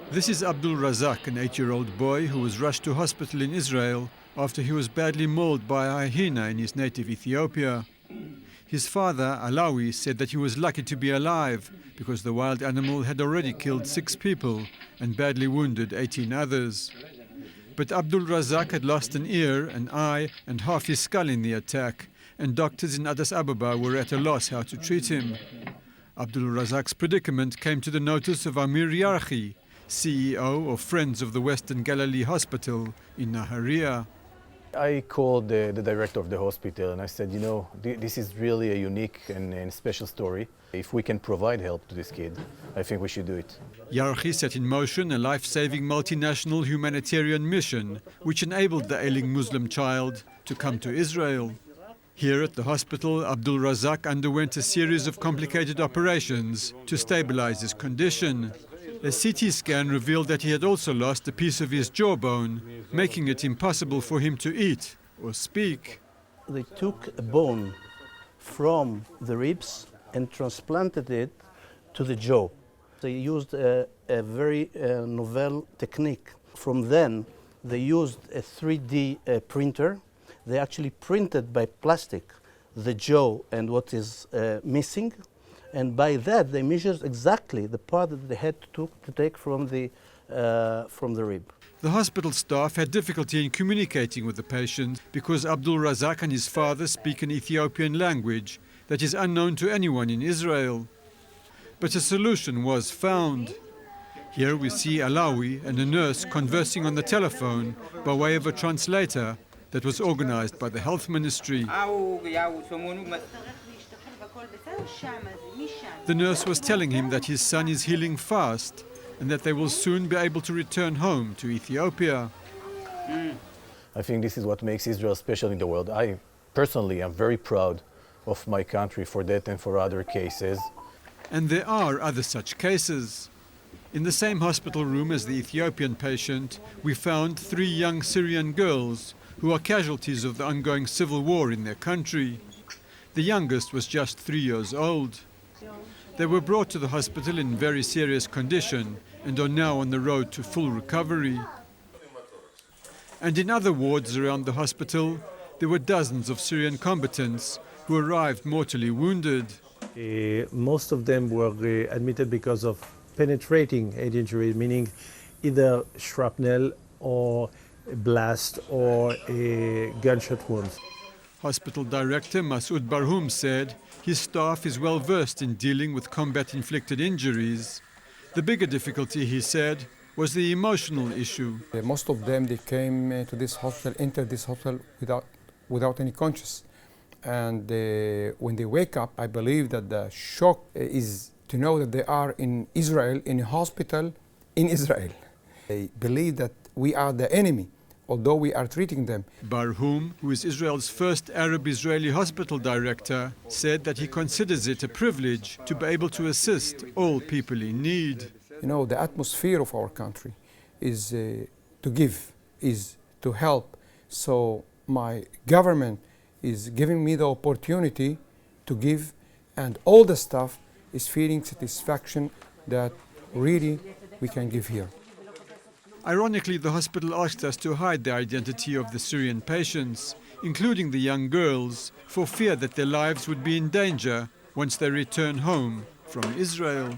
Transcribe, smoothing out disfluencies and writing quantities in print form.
This is Abdul Razak, an 8-year-old boy who was rushed to hospital in Israel after he was badly mauled by a hyena in his native Ethiopia. His father, Alawi, said that he was lucky to be alive because the wild animal had already killed 6 people and badly wounded 18 others. But Abdul Razak had lost an ear, an eye and half his skull in the attack, and doctors in Addis Ababa were at a loss how to treat him. Abdul Razak's predicament came to the notice of Amir Yarchi, CEO of Friends of the Western Galilee Hospital in Nahariya. I called the director of the hospital and I said, this is really a unique and special story. If we can provide help to this kid, I think we should do it. Yarchi set in motion a life-saving multinational humanitarian mission which enabled the ailing Muslim child to come to Israel. Here at the hospital, Abdul Razak underwent a series of complicated operations to stabilize his condition. A CT scan revealed that he had also lost a piece of his jawbone, making it impossible for him to eat or speak. They took a bone from the ribs and transplanted it to the jaw. They used a very novel technique. From then, they used a 3D printer. They actually printed by plastic the jaw and what is missing. And by that, they measured exactly the part that they had to take from the rib. The hospital staff had difficulty in communicating with the patient because Abdul Razak and his father speak an Ethiopian language that is unknown to anyone in Israel. But a solution was found. Here we see Alawi and a nurse conversing on the telephone by way of a translator that was organized by the health ministry. The nurse was telling him that his son is healing fast and that they will soon be able to return home to Ethiopia. I think this is what makes Israel special in the world. I personally am very proud of my country for that and for other cases. And there are other such cases. In the same hospital room as the Ethiopian patient, we found 3 young Syrian girls who are casualties of the ongoing civil war in their country. The youngest was just 3 years old. They were brought to the hospital in very serious condition and are now on the road to full recovery. And in other wards around the hospital, there were dozens of Syrian combatants who arrived mortally wounded. Most of them were admitted because of penetrating head injury, meaning either shrapnel or blast or a gunshot wounds. Hospital director Masoud Barhoum said his staff is well versed in dealing with combat-inflicted injuries. The bigger difficulty, he said, was the emotional issue. Most of them, they came to this hospital, entered this hospital without any conscience. And when they wake up, I believe that the shock is to know that they are in Israel, in a hospital in Israel. They believe that we are the enemy, although we are treating them. Barhoum, who is Israel's first Arab-Israeli hospital director, said that he considers it a privilege to be able to assist all people in need. The atmosphere of our country is to give, is to help. So my government is giving me the opportunity to give, and all the staff is feeling satisfaction that really we can give here. Ironically, the hospital asked us to hide the identity of the Syrian patients, including the young girls, for fear that their lives would be in danger once they return home from Israel.